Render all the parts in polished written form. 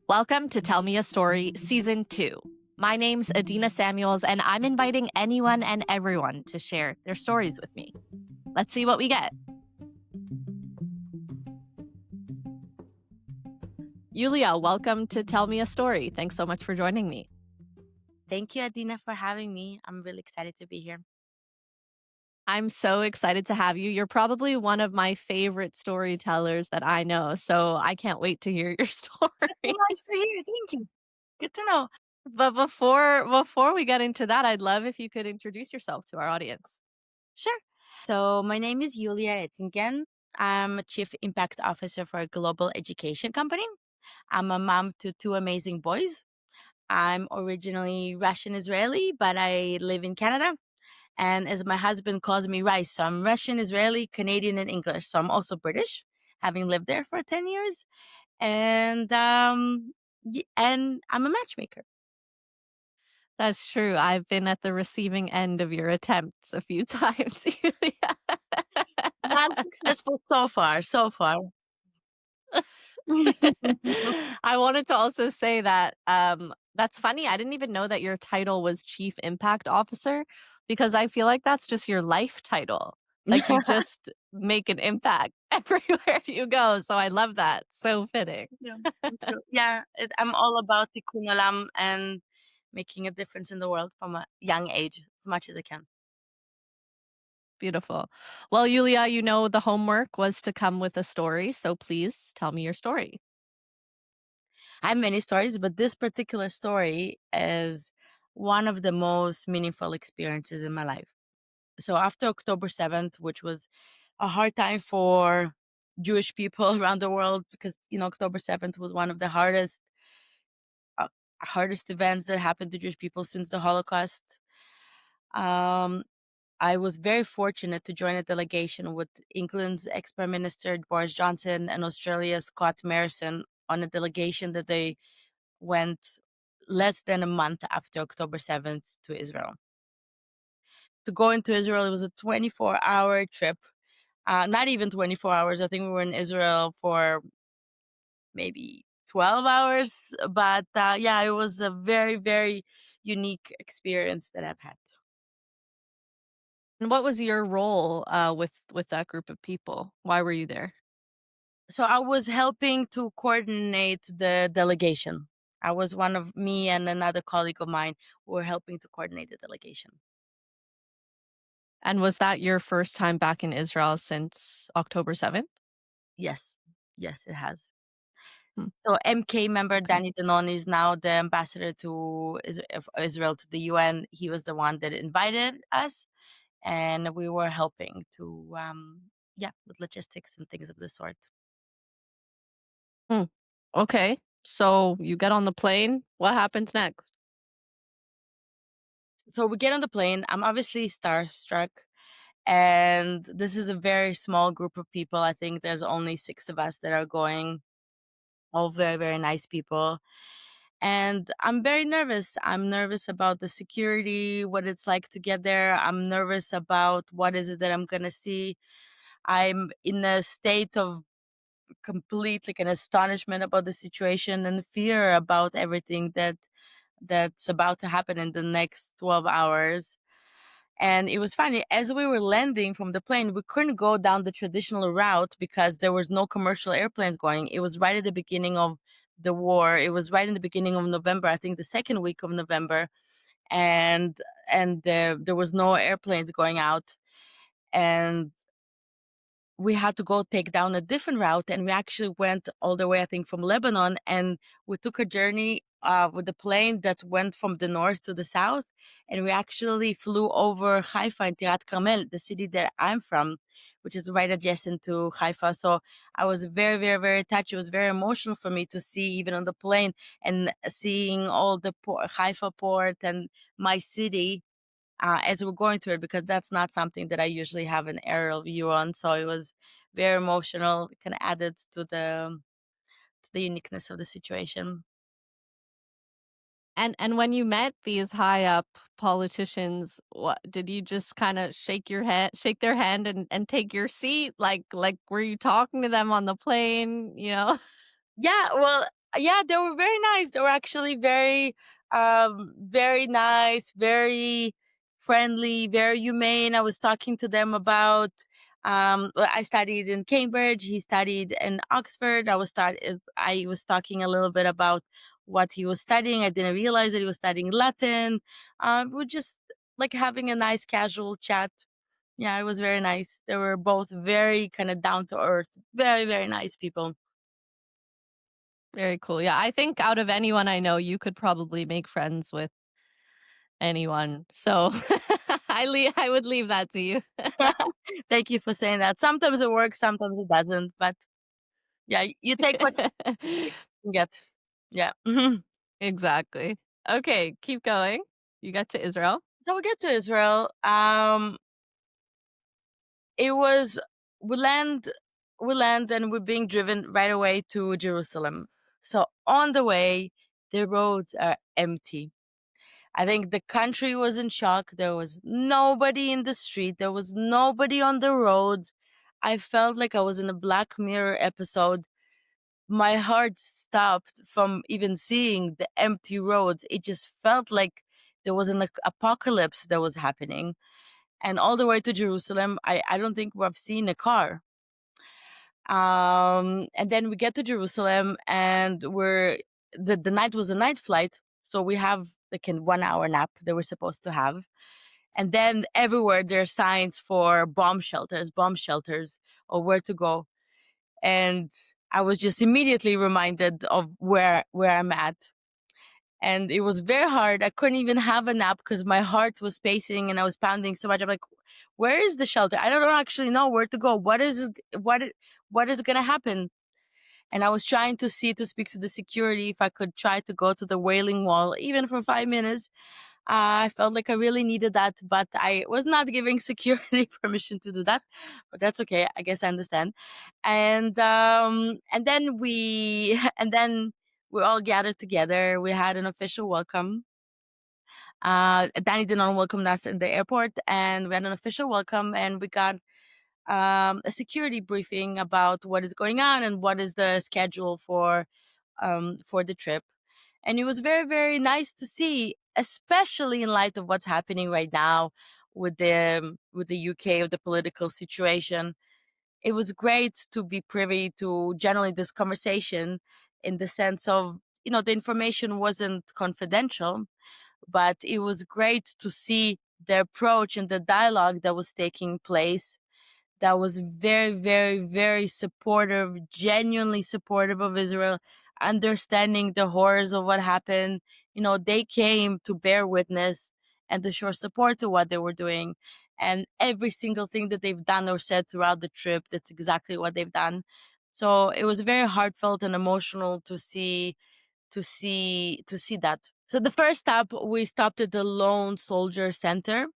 Welcome to Tell Me a Story, Season 2. My name's Adina Samuels, and I'm inviting anyone and everyone to share their stories with me. Let's see what we get. Yuliya, welcome to Tell Me a Story. Thanks so much for joining me. Thank you, Adina, for having me. I'm really excited to be here. I'm so excited to have you. You're probably one of my favorite storytellers that I know, so I can't wait to hear your That's story. nice to hear. Thank you. Good to know. But before we get into that, I'd love if you could introduce yourself to our audience. Sure. So my name is Yuliya Ettingen. I'm a Chief Impact Officer for a global education company. I'm a mom to two amazing boys. I'm originally Russian Israeli, but I live in Canada. And as my husband calls me Rice, so I'm Russian, Israeli, Canadian, and English. So I'm also British, having lived there for 10 years. And I'm a matchmaker. That's true. I've been at the receiving end of your attempts a few times, Yulia. Not successful so far, so far. I wanted to also say that that's funny. I didn't even know that your title was Chief Impact Officer because I feel like that's just your life title. Like you just make an impact everywhere you go. So I love that. So fitting. Yeah, me too. Yeah, I'm all about tikkun olam and making a difference in the world from a young age as much as I can. Beautiful. Well, Yulia, you know the homework was to come with a story. So please tell me your story. I have many stories, but this particular story is one of the most meaningful experiences in my life. So after October 7th, which was a hard time for Jewish people around the world because, October 7th was one of the uh, hardest events that happened to Jewish people since the Holocaust. Um, I was very fortunate to join a delegation with England's ex-Prime Minister Boris Johnson and Australia's Scott Morrison on a delegation that they went less than a month after October 7th to Israel. To go into Israel, it was a 24-hour trip. Not even 24 hours. I think we were in Israel for maybe 12 hours. But yeah, it was a very, very unique experience that I've had. And what was your role with that group of people? Why were you there? So I was helping to coordinate the delegation. I was one of me and another colleague of mine who were helping to coordinate the delegation. And was that your first time back in Israel since October 7th? Yes, yes, it has. Hmm, So MK member okay. Danny Danon is now the ambassador of Israel to the UN. He was the one that invited us, and we were helping to, yeah, with logistics and things of the sort. Hmm. Okay. So you get on the plane. What happens next? So we get on the plane. I'm obviously starstruck. And this is a very small group of people. I think there's only six of us that are going, all very, very nice people. And I'm very nervous. I'm nervous about the security, what it's like to get there. I'm nervous about what is it that I'm going to see. I'm in a state of complete like an astonishment about the situation and fear about everything that's about to happen in the next 12 hours. And it was funny, as we were landing from the plane, we couldn't go down the traditional route because there was no commercial airplanes going. It was right at the beginning of the war. It was right in the beginning of November, I think the second week of November, and there was no airplanes going out. And we had to go take down a different route, and we actually went all the way, I think, from Lebanon, and we took a journey with a plane that went from the north to the south, and we actually flew over Haifa and Tirat Carmel, the city that I'm from, which is right adjacent to Haifa. So I was very, very, very touched. It was very emotional for me to see, even on the plane, and seeing all the Haifa port and my city as we're going through it, because that's not something that I usually have an aerial view on. So it was very emotional. It kind of added to the uniqueness of the situation. And when you met these high up politicians, what did you just kind of shake their hand and take your seat? Like were you talking to them on the plane, you know? Yeah, well, Yeah, they were very nice. They were actually very nice, very friendly, very humane. I was talking to them about, well, I studied in Cambridge. He studied in Oxford. I was talking a little bit about what he was studying. I didn't realize that he was studying Latin. We're just like having a nice casual chat. Yeah, it was very nice. They were both very kind of down to earth, very, very nice people. Very cool. Yeah, I think out of anyone I know, you could probably make friends with anyone. So I would leave that to you. Thank you for saying that. Sometimes it works, sometimes it doesn't. But yeah, you take what you can get. Yeah. Exactly. Okay, keep going. You got to Israel. So we get to Israel. It was we land we land and we're being driven right away to Jerusalem. So on the way, the roads are empty. I think the country was in shock. There was nobody in the street. There was nobody on the roads. I felt like I was in a Black Mirror episode. My heart stopped from even seeing the empty roads. It just felt like there was an apocalypse that was happening. And all the way to Jerusalem, I don't think we've seen a car. And then we get to Jerusalem, and the night was a night flight, so we have like a 1 hour nap that we're supposed to have. And then everywhere there are signs for bomb shelters, or where to go. And I was just immediately reminded of where I'm at. And it was very hard. I couldn't even have a nap because my heart was pacing and I was pounding so much. I'm like, where is the shelter? I don't actually know where to go. What is going to happen? And I was trying to speak to the security if I could try to go to the Wailing Wall, even for 5 minutes. I felt like I really needed that, but I was not giving security permission to do that. But that's okay. I guess I understand. And then and then we all gathered together. We had an official welcome. Danny did not welcome us in the airport, and we had an official welcome, and we got a security briefing about what is going on and what is the schedule for the trip. And it was very, very nice to see, especially in light of what's happening right now with the UK, of the political situation. It was great to be privy to generally this conversation, in the sense of, the information wasn't confidential, but it was great to see the approach and the dialogue that was taking place, that was very, very, very supportive, genuinely supportive of Israel, understanding the horrors of what happened. They came to bear witness and to show support to what they were doing. And every single thing that they've done or said throughout the trip, that's exactly what they've done. So it was very heartfelt and emotional to see that. So the first stop, we stopped at the Lone Soldier Center,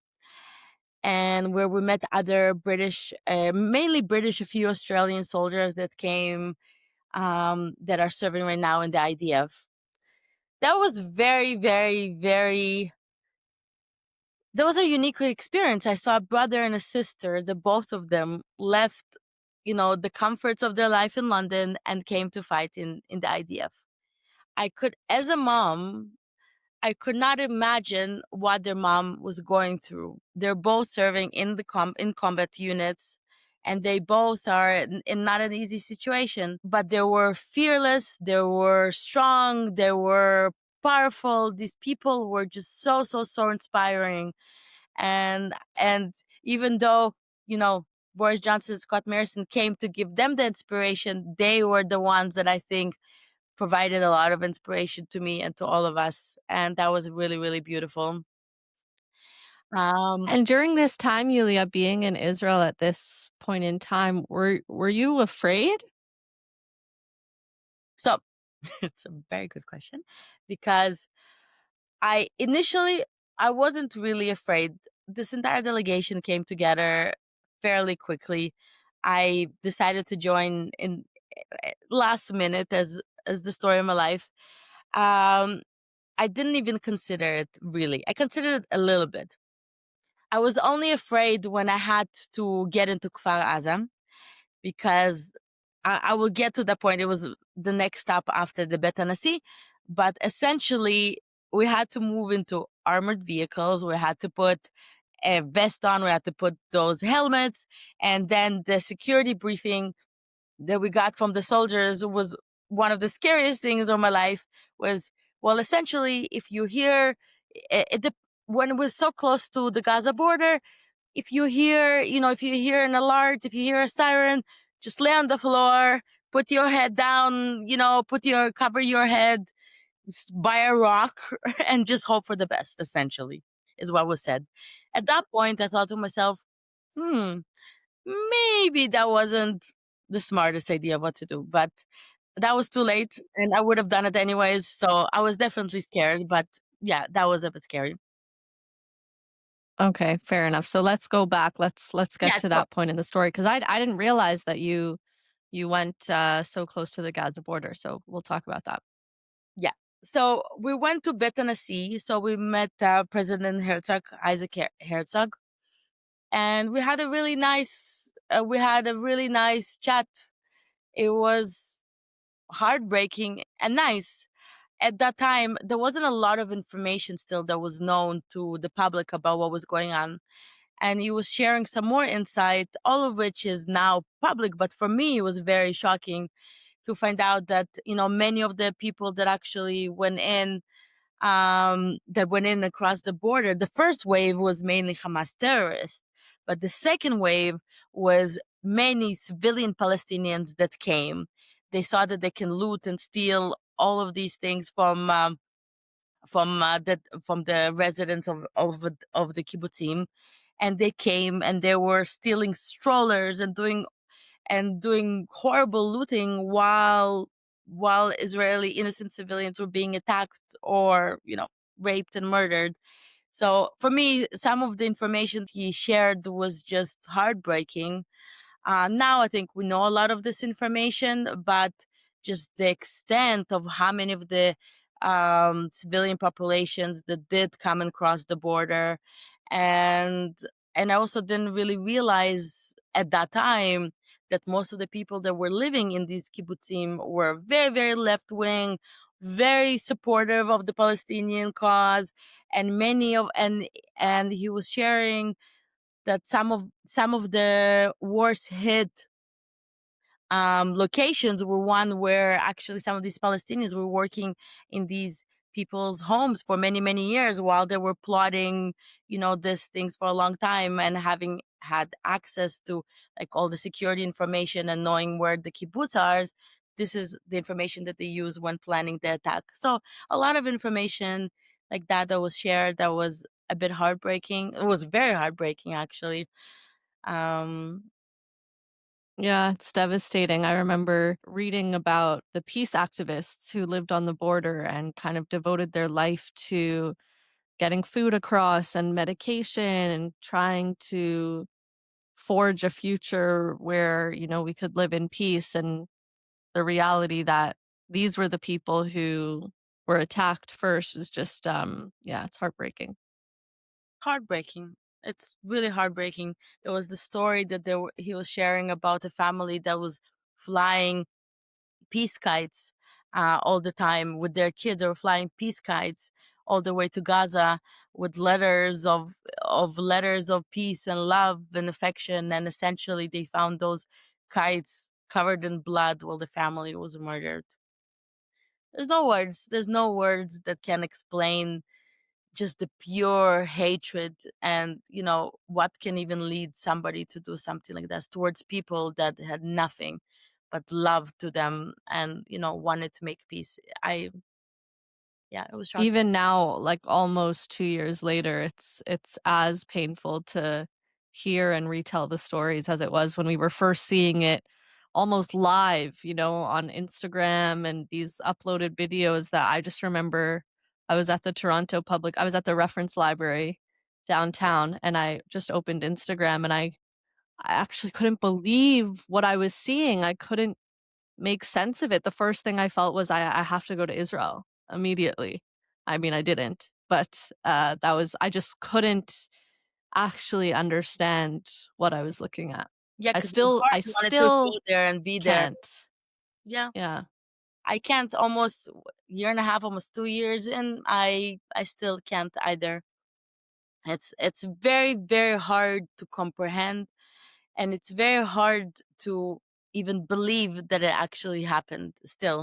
and where we met other British, mainly British, a few Australian soldiers that came, that are serving right now in the IDF. That was very, very, very. That was a unique experience. I saw a brother and a sister. The both of them left, the comforts of their life in London and came to fight in the IDF. I could, as a mom, I could not imagine what their mom was going through. They're both serving in in combat units, and they both are in not an easy situation. But they were fearless, they were strong, they were powerful. These people were just so, so, so inspiring. And even though, Boris Johnson and Scott Morrison came to give them the inspiration, they were the ones that I think provided a lot of inspiration to me and to all of us. And that was really, really beautiful. Um, And during this time, Yuliya, being in Israel at this point in time, were you afraid? so it's a very good question, because I initially, I wasn't really afraid. This entire delegation came together fairly quickly. I decided to join in last minute, as the story of my life. Um, I didn't even consider it really. I considered it a little bit. I was only afraid when I had to get into Kfar Aza, because I will get to that point. It was the next stop after the Bet Anasi. But essentially, we had to move into armored vehicles. We had to put a vest on. We had to put those helmets. And then the security briefing that we got from the soldiers was one of the scariest things of my life. Was, well, essentially, if you hear when we're so close to the Gaza border, if you hear, if you hear an alert, if you hear a siren, just lay on the floor, put your head down, cover your head by a rock and just hope for the best, essentially, is what was said. At that point, I thought to myself, hmm, maybe that wasn't the smartest idea of what to do, but that was too late and I would have done it anyways. So I was definitely scared, but yeah, that was a bit scary. Okay, fair enough. So let's go back. Let's get Yeah. to So that point in the story because I didn't realize that you went so close to the Gaza border. So we'll talk about that. yeah. So we went to Bet Anasi. So we met President Herzog, Isaac Herzog, and we had a really nice chat. It was heartbreaking and nice. At that time, there wasn't a lot of information still that was known to the public about what was going on. And he was sharing some more insight, all of which is now public. But for me, it was very shocking to find out that, many of the people that actually went in across the border. The first wave was mainly Hamas terrorists, but the second wave was many civilian Palestinians that came. They saw that they can loot and steal all of these things from the residents of the kibbutzim, and they came and they were stealing strollers and doing horrible looting while Israeli innocent civilians were being attacked or raped and murdered. So for me, some of the information he shared was just heartbreaking. Now I think we know a lot of this information, but just the extent of how many of the civilian populations that did come across the border, and I also didn't really realize at that time that most of the people that were living in these kibbutzim were very, very left wing, very supportive of the Palestinian cause, and and he was sharing that some of the worst hit locations were one where actually some of these Palestinians were working in these people's homes for many, many years while they were plotting, these things for a long time and having had access to like all the security information and knowing where the kibbutz are. This is the information that they use when planning the attack. So a lot of information like that was shared that was a bit heartbreaking. It was very heartbreaking, actually. Um, Yeah, it's devastating. I remember reading about the peace activists who lived on the border and kind of devoted their life to getting food across and medication and trying to forge a future where, we could live in peace. And the reality that these were the people who were attacked first is just, yeah, it's heartbreaking. Heartbreaking. It's really heartbreaking. There was the story that he was sharing about a family that was flying peace kites all the time with their kids. They were flying peace kites all the way to Gaza with letters of peace and love and affection. And essentially, they found those kites covered in blood while the family was murdered. There's no words. There's no words that can explain just the pure hatred and what can even lead somebody to do something like that towards people that had nothing but love to them and wanted to make peace. Yeah, it was shocking. Even now, like almost 2 years later, it's as painful to hear and retell the stories as it was when we were first seeing it almost live, on Instagram and these uploaded videos that I just remember I was at the reference library downtown and I just opened Instagram and I actually couldn't believe what I was seeing. I couldn't make sense of it. The first thing I felt was I have to go to Israel immediately. I mean, I didn't, but I just couldn't actually understand what I was looking at. Yeah, I because your still heart I wanted to go still there and be there. can't. Yeah. Yeah. I can't, almost year and a half, almost 2 years in, I still can't either. It's very, very hard to comprehend, and it's very hard to even believe that it actually happened still.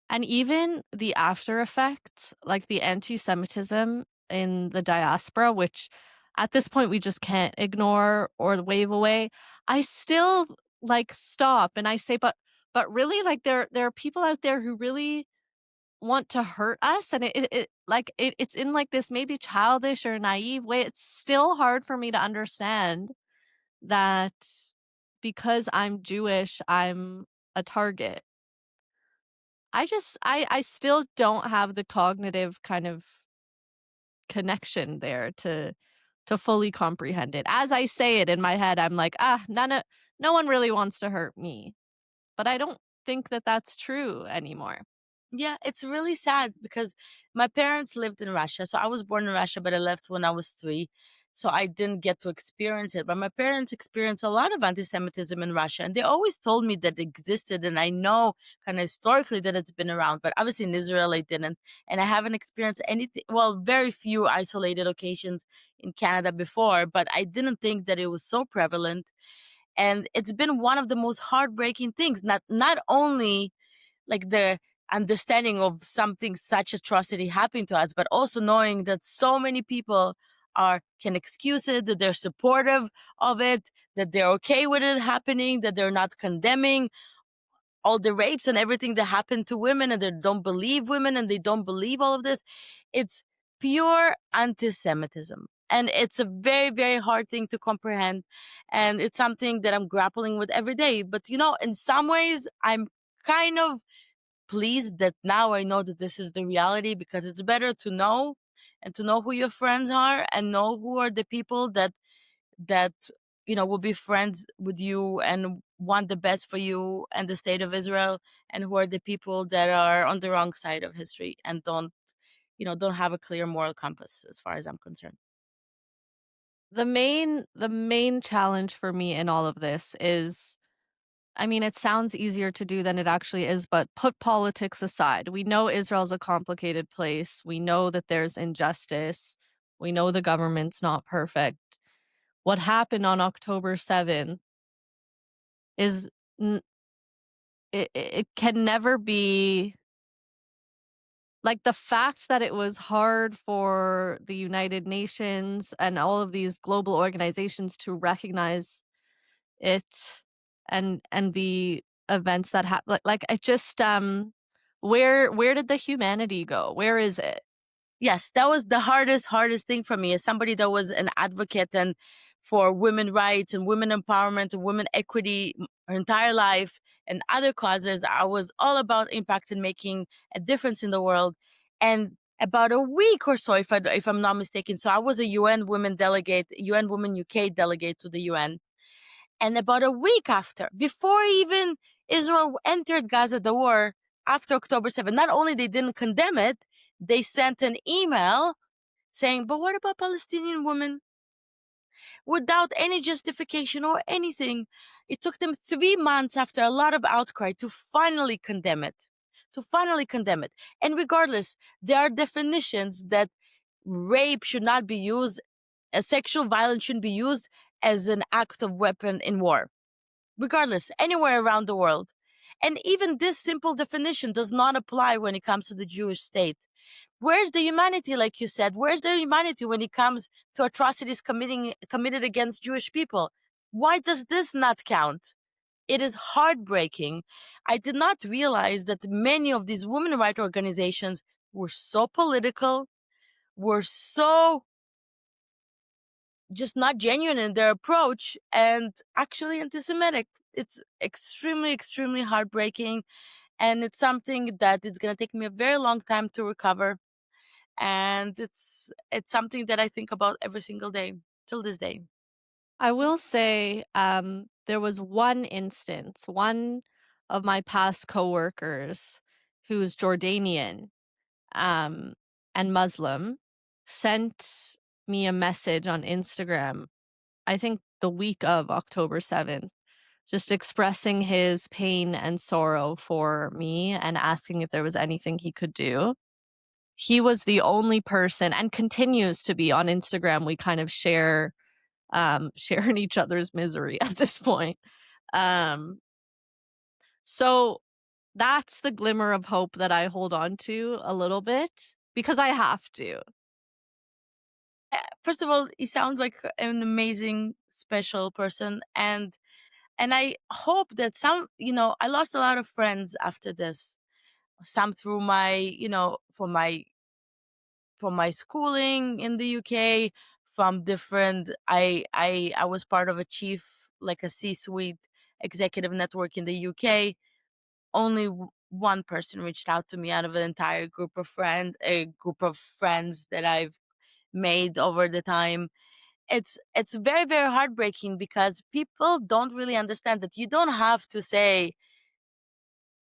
And even the after effects, like the anti-Semitism in the diaspora, which at this point we just can't ignore or wave away, I still like stop and I say, but really, like there are people out there who really want to hurt us, and it's in like this maybe childish or naive way. It's still hard for me to understand that because I'm Jewish, I'm a target. I still don't have the cognitive kind of connection there to fully comprehend it. As I say it in my head, I'm like, "Ah, no one really wants to hurt me." But I don't think that that's true anymore. Yeah, it's really sad because my parents lived in Russia. So I was born in Russia, but I left when I was 3. So I didn't get to experience it. But my parents experienced a lot of anti Semitism in Russia. And they always told me that it existed. And I know kind of historically that it's been around. But obviously in Israel, I didn't. And I haven't experienced anything, well, very few isolated occasions in Canada before. But I didn't think that it was so prevalent. And it's been one of the most heartbreaking things. Not only like the understanding of something such atrocity happening to us, but also knowing that so many people are can excuse it, that they're supportive of it, that they're okay with it happening, that they're not condemning all the rapes and everything that happened to women, and they don't believe women, and they don't believe all of this. It's pure anti-Semitism. And it's a very, very hard thing to comprehend. And it's something that I'm grappling with every day. But, in some ways, I'm kind of pleased that now I know that this is the reality, because it's better to know, and to know who your friends are, and know who are the people that will be friends with you and want the best for you and the state of Israel, and who are the people that are on the wrong side of history and don't have a clear moral compass as far as I'm concerned. The main challenge for me in all of this is, I mean, it sounds easier to do than it actually is, but put politics aside. We know Israel's a complicated place. We know that there's injustice. We know the government's not perfect. What happened on October 7th is n- it can never be like the fact that it was hard for the United Nations and all of these global organizations to recognize it, and the events that happened. Like I just where did the humanity go? Where is it? Yes, that was the hardest thing for me as somebody that was an advocate and for women rights and women empowerment and women equity her entire life, and other causes. I was all about impact and making a difference in the world. And about a week or so, if I'm not mistaken, so I was a UN women delegate, UN Women UK delegate to the UN. And about a week after, before even Israel entered Gaza, the war after October 7th, not only they didn't condemn it, they sent an email saying, but what about Palestinian women? Without any justification or anything. It took them 3 months after a lot of outcry to finally condemn it. To finally condemn it. And regardless, there are definitions that rape should not be used, sexual violence shouldn't be used as an act of weapon in war. Regardless, anywhere around the world. And even this simple definition does not apply when it comes to the Jewish state. Where's the humanity, like you said? Where's the humanity when it comes to atrocities committed against Jewish people? Why does this not count? It is heartbreaking. I did not realize that many of these women rights organizations were so political, were so just not genuine in their approach, and actually anti-Semitic. It's extremely, extremely heartbreaking, and it's something that it's going to take me a very long time to recover. And it's something that I think about every single day till this day. I will say, there was one instance, one of my past coworkers who's Jordanian, um, and Muslim, sent me a message on Instagram, I think the week of October 7th, just expressing his pain and sorrow for me and asking if there was anything he could do. He was the only person and continues to be on Instagram. We kind of share share in each other's misery at this point. Um, so that's the glimmer of hope that I hold on to a little bit because I have to. First of all, he sounds like an amazing, special person, and I hope that some, I lost a lot of friends after this. Some through my, for my schooling in the UK, from different. I was part of a chief, like a C-suite executive network in the UK. Only one person reached out to me out of an entire a group of friends that I've made over the time. It's very, very heartbreaking because people don't really understand that you don't have to say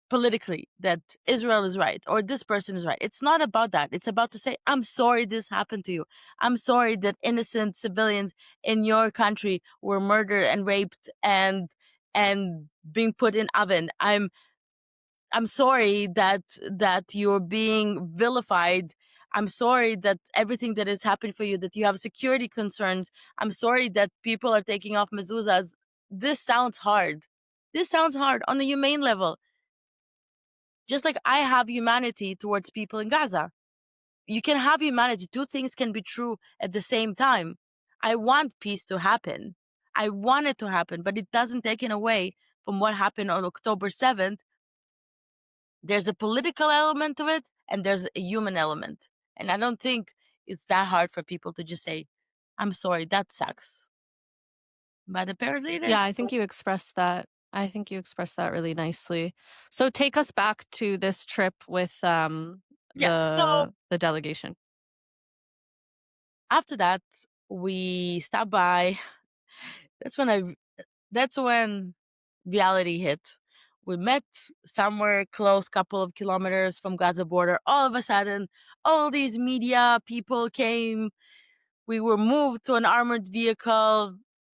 politically that Israel is right or this person is right. It's not about that. It's about to say, I'm sorry this happened to you. I'm sorry that innocent civilians in your country were murdered and raped and being put in oven. I'm sorry that you're being vilified. I'm sorry that everything that is happening for you, that you have security concerns. I'm sorry that people are taking off mezuzahs. This sounds hard. This sounds hard on a humane level. Just like I have humanity towards people in Gaza. You can have humanity. Two things can be true at the same time. I want peace to happen. I want it to happen, but it doesn't take it away from what happened on October 7th. There's a political element to it and there's a human element. And I don't think it's that hard for people to just say, I'm sorry, that sucks. But apparently it Yeah, is. I think you expressed that. I think you expressed that really nicely. So take us back to this trip with Yeah. So the delegation. after that, we stopped by. That's when I that's when reality hit. We met somewhere close, couple of kilometers from Gaza border. All of a sudden, all these media people came. We were moved to an armored vehicle.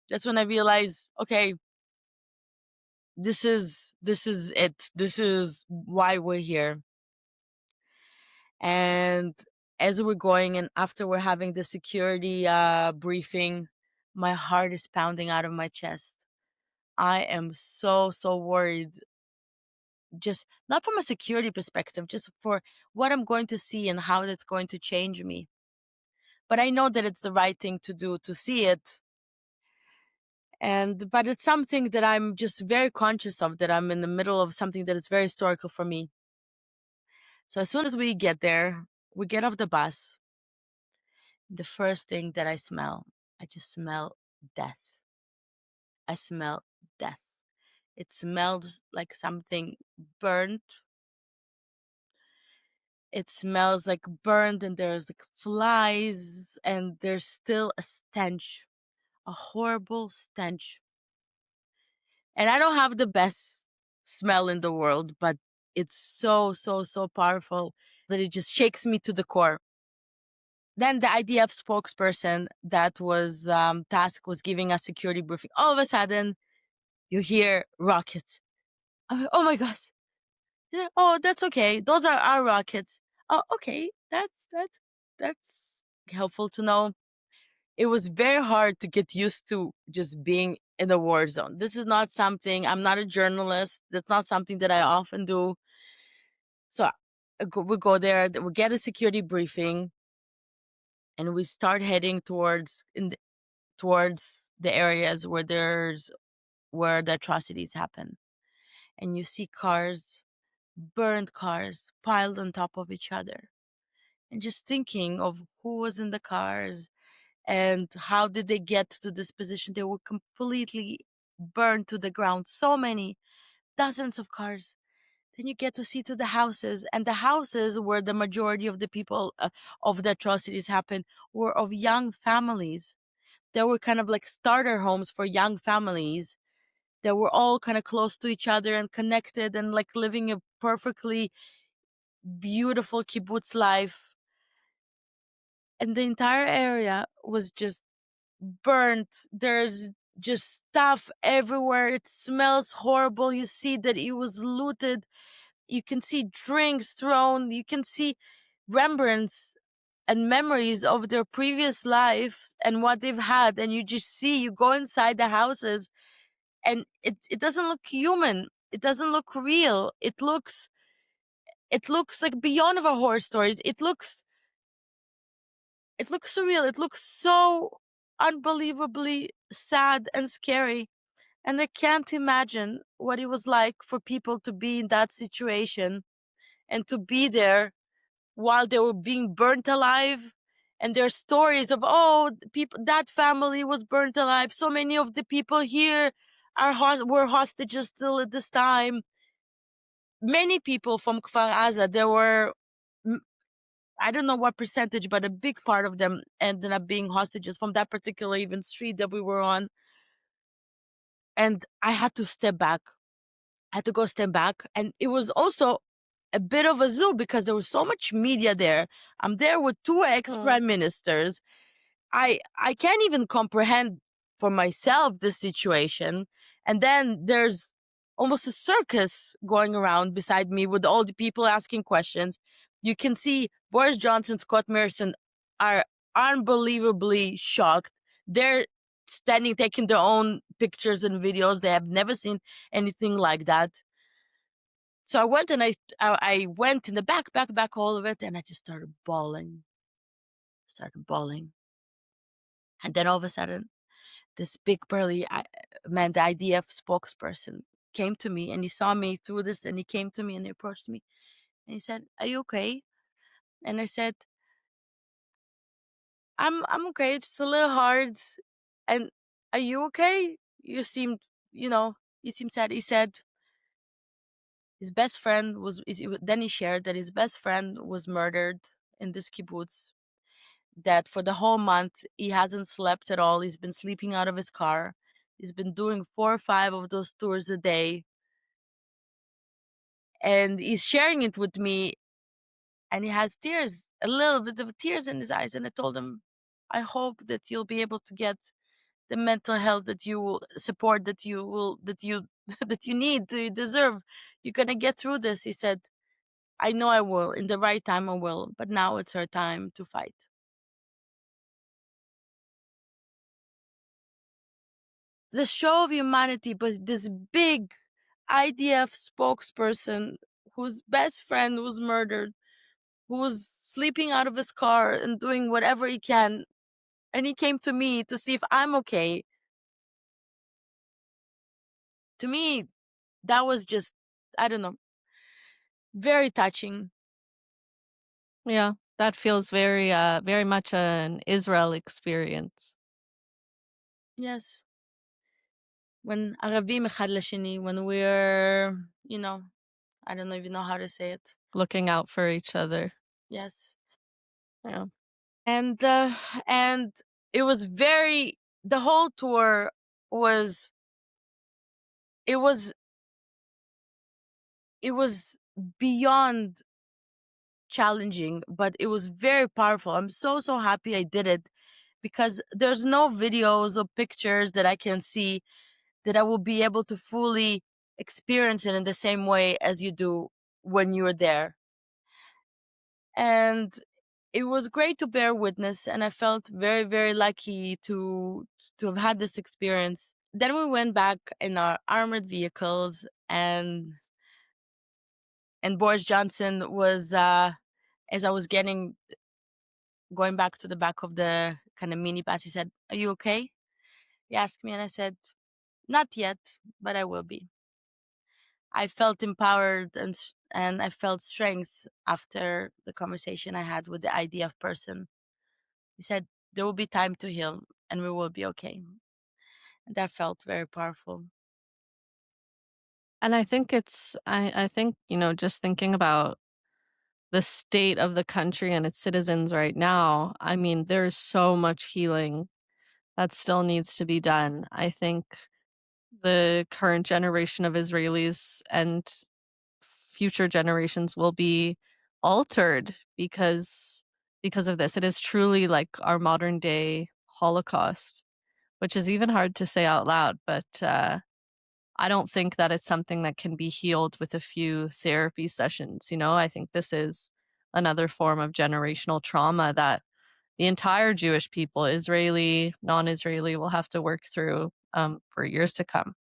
That's when I realized, okay, this is it. This is why we're here. And as we're going and after we're having the security briefing, my heart is pounding out of my chest. I am so worried, just not from a security perspective, just for what I'm going to see and how that's going to change me. But I know that it's the right thing to do to see it. And but it's something that I'm just very conscious of, that I'm in the middle of something that is very historical for me. So as soon as we get there, we get off the bus. The first thing that I just smell death. I smell death. It smells like something burnt. It smells like burned, and there's like flies, and there's still a stench, a horrible stench. And I don't have the best smell in the world, but it's so powerful that it just shakes me to the core. Then the IDF spokesperson that was tasked was giving us security briefing. All of a sudden, you hear rockets. I'm like, oh my god! Yeah, oh, that's okay. Those are our rockets. Oh, okay. That's helpful to know. It was very hard to get used to just being in a war zone. This is not something. I'm not a journalist. That's not something that I often do. So we go there. We get a security briefing, and we start heading towards the areas where the atrocities happen. And you see cars, burned cars, piled on top of each other. And just thinking of who was in the cars and how did they get to this position. They were completely burned to the ground. So many, dozens of cars. Then you get to see to the houses, and the houses where the majority of the people of the atrocities happened were of young families. They were kind of like starter homes for young families that were all kind of close to each other and connected and like living a perfectly beautiful kibbutz life. And the entire area was just burnt. There's just stuff everywhere. It smells horrible. You see that it was looted. You can see drinks thrown. You can see remembrance and memories of their previous lives and what they've had. And you just see, you go inside the houses, and it doesn't look human. It doesn't look real. It looks like beyond of our horror stories. It looks surreal. It looks so unbelievably sad and scary. And I can't imagine what it was like for people to be in that situation and to be there while they were being burnt alive. And there's stories of, oh, people, that family was burnt alive. So many of the people here were hostages still at this time. Many people from Kfar Aza, there were, I don't know what percentage, but a big part of them ended up being hostages from that particular even street that we were on. And I had to step back. I had to go step back. And it was also a bit of a zoo because there was so much media there. I'm there with two Mm. ex-prime ministers. I can't even comprehend for myself the situation. And then there's almost a circus going around beside me with all the people asking questions. You can see Boris Johnson, Scott Morrison are unbelievably shocked. They're standing taking their own pictures and videos. They have never seen anything like that. So I went and I went in the back all of it, and I just started bawling. And then all of a sudden, this big burly man, the IDF spokesperson, came to me, and he saw me through this, and he came to me and he approached me and he said, "Are you okay?" And I said, I'm okay. It's just a little hard." And, "Are you okay? You seemed, you seem sad." He said his best friend was. Then he shared that his best friend was murdered in this kibbutz. That for the whole month he hasn't slept at all. He's been sleeping out of his car. He's been doing 4 or 5 of those tours a day. And he's sharing it with me, and he has tears, a little bit of tears in his eyes. And I told him, "I hope that you'll be able to get the mental health that you will support, that you that you need, to deserve. You're gonna get through this." He said, "I know I will. In the right time I will, but now it's our time to fight." The show of humanity, but this big IDF spokesperson whose best friend was murdered, who was sleeping out of his car and doing whatever he can, and he came to me to see if I'm okay. To me, that was just, I don't know, very touching. Yeah, that feels very much an Israel experience, Yes. When Arabim echad lasheni, when we're, I don't even know how to say it. looking out for each other. Yes. Yeah. And it was the whole tour was, it was, it was beyond challenging, but it was very powerful. I'm so, so happy I did it because there's no videos or pictures that I can see that I will be able to fully experience it in the same way as you do when you're there. And it was great to bear witness, and I felt very, very lucky to have had this experience. Then we went back in our armored vehicles, and Boris Johnson was, as I was going back to the back of the kind of minibus, he said, "Are you okay?" He asked me, and I said, "Not yet, but I will be." I felt empowered, and I felt strength after the conversation I had with the IDF person. He said, "There will be time to heal, and we will be okay." And that felt very powerful. And I think I think, just thinking about the state of the country and its citizens right now, I mean, there's so much healing that still needs to be done. I think the current generation of Israelis and future generations will be altered because of this. It is truly like our modern day Holocaust. which is even hard to say out loud, but I don't think that it's something that can be healed with a few therapy sessions, you know? I think this is another form of generational trauma that the entire Jewish people, Israeli, non-Israeli, will have to work through, for years to come.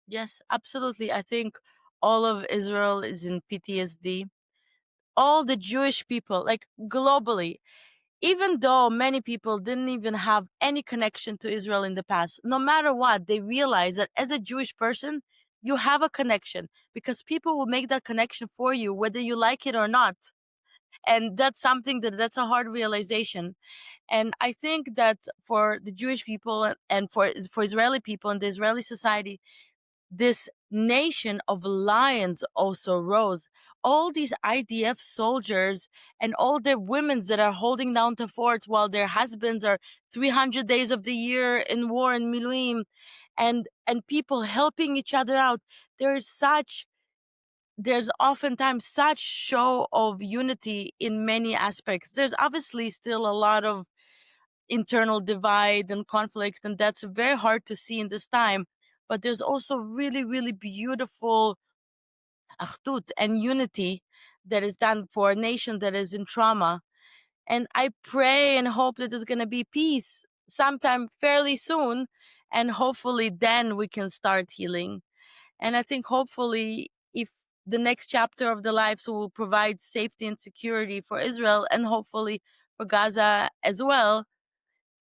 Yes, absolutely. I think all of Israel is in PTSD. All the Jewish people, like globally, even though many people didn't even have any connection to Israel in the past, no matter what, they realize that as a Jewish person, you have a connection because people will make that connection for you, whether you like it or not. And that's something that's a hard realization. And I think that for the Jewish people and for Israeli people and the Israeli society, this nation of lions also rose. All these IDF soldiers and all the women that are holding down the forts while their husbands are 300 days of the year in war in Miluim, and people helping each other out. There's oftentimes such show of unity in many aspects. There's obviously still a lot of internal divide and conflict, and that's very hard to see in this time. But there's also really, really beautiful achdut and unity that is done for a nation that is in trauma. And I pray and hope that there's going to be peace sometime fairly soon. And hopefully, then we can start healing. And I think hopefully, if the next chapter of the lives will provide safety and security for Israel and hopefully for Gaza as well,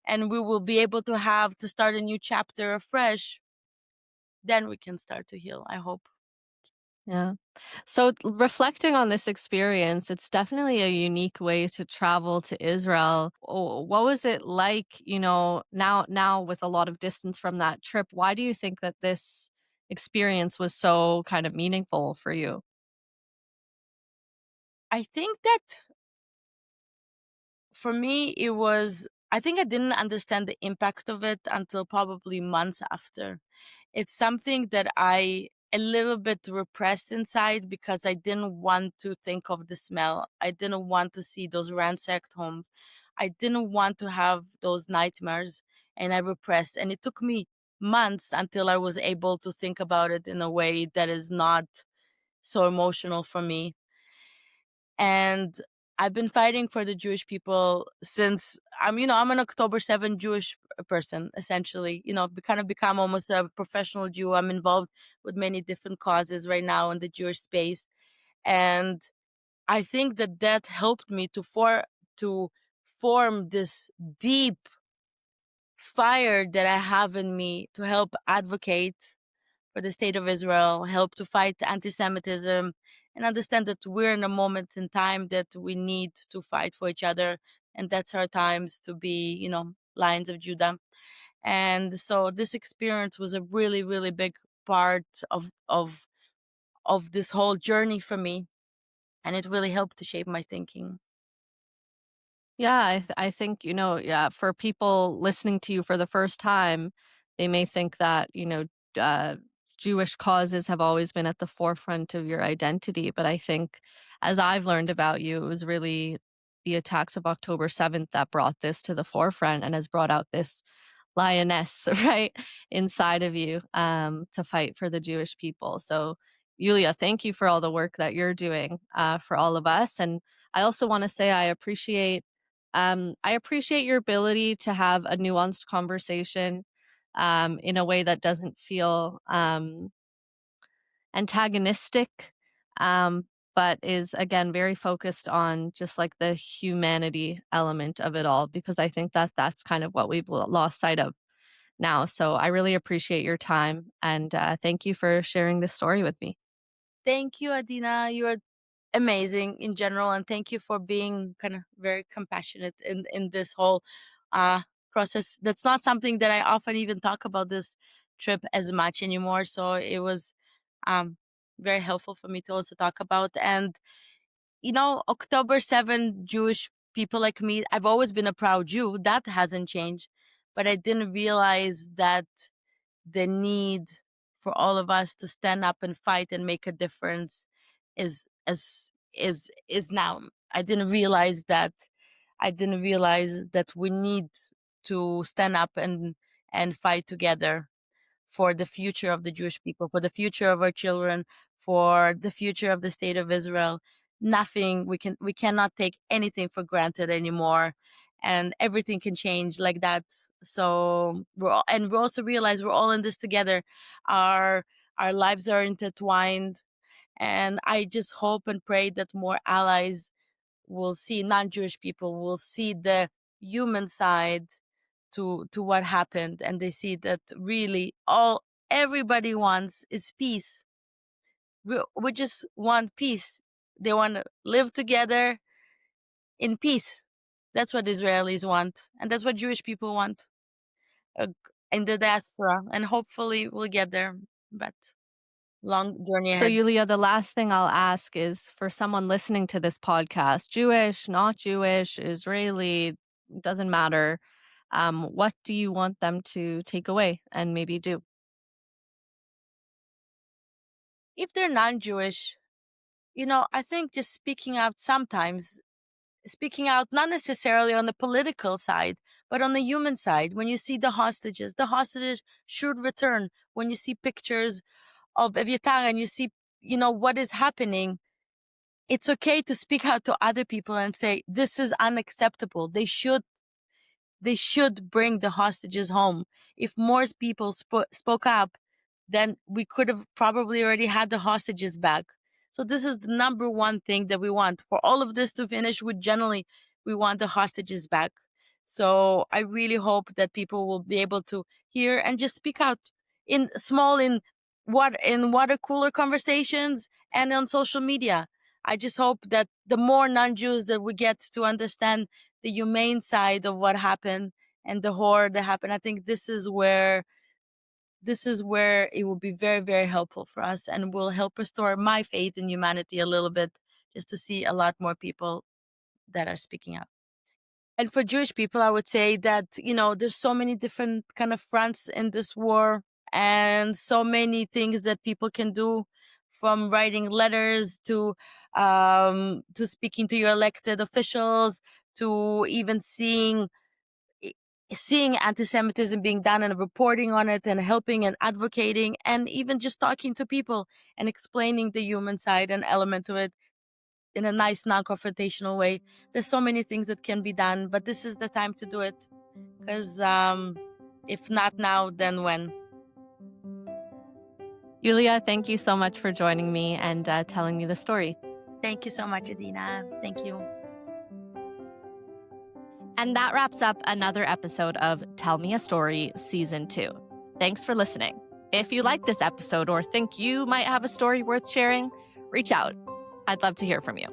and we will be able to have to start a new chapter afresh, then we can start to heal, I hope. Yeah. So reflecting on this experience, it's definitely a unique way to travel to Israel. What was it like, you know, now with a lot of distance from that trip? Why do you think that this experience was so kind of meaningful for you? I think that for me, I think I didn't understand the impact of it until probably months after. It's something that I a little bit repressed inside because I didn't want to think of the smell. I didn't want to see those ransacked homes. I didn't want to have those nightmares, and I repressed. And it took me months until I was able to think about it in a way that is not so emotional for me. And I've been fighting for the Jewish people since I'm an October 7 Jewish person, essentially. Kind of become almost a professional Jew. I'm involved with many different causes right now in the Jewish space, and I think that helped me to form this deep fire that I have in me to help advocate for the state of Israel, help to fight anti-Semitism, and understand that we're in a moment in time that we need to fight for each other, and that's our times to be, Lions of Judah. And so this experience was a really, really big part of this whole journey for me, and it really helped to shape my thinking. Yeah, I think, you know, yeah, for people listening to you for the first time, they may think that, uh, Jewish causes have always been at the forefront of your identity. But I think, as I've learned about you, it was really the attacks of October 7th that brought this to the forefront and has brought out this lioness, right, inside of you, to fight for the Jewish people. So, Yulia, thank you for all the work that you're doing, for all of us. And I also want to say I appreciate your ability to have a nuanced conversation, in a way that doesn't feel, antagonistic, but is again very focused on just like the humanity element of it all, because I think that that's kind of what we've lost sight of now. So I really appreciate your time, and thank you for sharing this story with me. Thank you, Adina. You are amazing in general, and thank you for being kind of very compassionate in this whole uh process. That's not something that I often even talk about this trip as much anymore, so it was um very helpful for me to also talk about. And October 7 Jewish people like me, I've always been a proud Jew. That hasn't changed, but I didn't realize that the need for all of us to stand up and fight and make a difference is now. I didn't realize that we need to stand up and fight together for the future of the Jewish people, for the future of our children, for the future of the state of Israel. Nothing, we cannot take anything for granted anymore, and everything can change like that. So we also realize we're all in this together. Our our lives are intertwined, and I just hope and pray that more allies will see, non-Jewish people will see the human side to what happened, and they see that really all everybody wants is peace. We just want peace. They want to live together in peace. That's what Israelis want, and that's what Jewish people want, uh, in the diaspora, and hopefully we'll get there. But long journey So, ahead. Yuliya, the last thing I'll ask is for someone listening to this podcast, Jewish, not Jewish, Israeli, doesn't matter. What do you want them to take away and maybe do? If they're non-Jewish, I think just speaking out sometimes, speaking out not necessarily on the political side, but on the human side. When you see the hostages should return. When you see pictures of Evyatar and you see, what is happening, it's okay to speak out to other people and say, this is unacceptable. They should bring the hostages home. If more people spoke up, then we could have probably already had the hostages back. So this is the number one thing that we want. For all of this to finish, we want the hostages back. So I really hope that people will be able to hear and just speak out in water cooler conversations and on social media. I just hope that the more non-Jews that we get to understand the humane side of what happened and the horror that happened, I think this is where it will be very, very helpful for us and will help restore my faith in humanity a little bit, just to see a lot more people that are speaking out. And for Jewish people, I would say that, there's so many different kind of fronts in this war, and so many things that people can do, from writing letters to speaking to your elected officials, to even seeing anti-Semitism being done and reporting on it and helping and advocating, and even just talking to people and explaining the human side and element to it in a nice, non-confrontational way. There's so many things that can be done, but this is the time to do it. Because if not now, then when? Yuliya, thank you so much for joining me and telling me the story. Thank you so much, Adina. Thank you. And that wraps up another episode of Tell Me a Story Season 2. Thanks for listening. If you like this episode or think you might have a story worth sharing, reach out. I'd love to hear from you.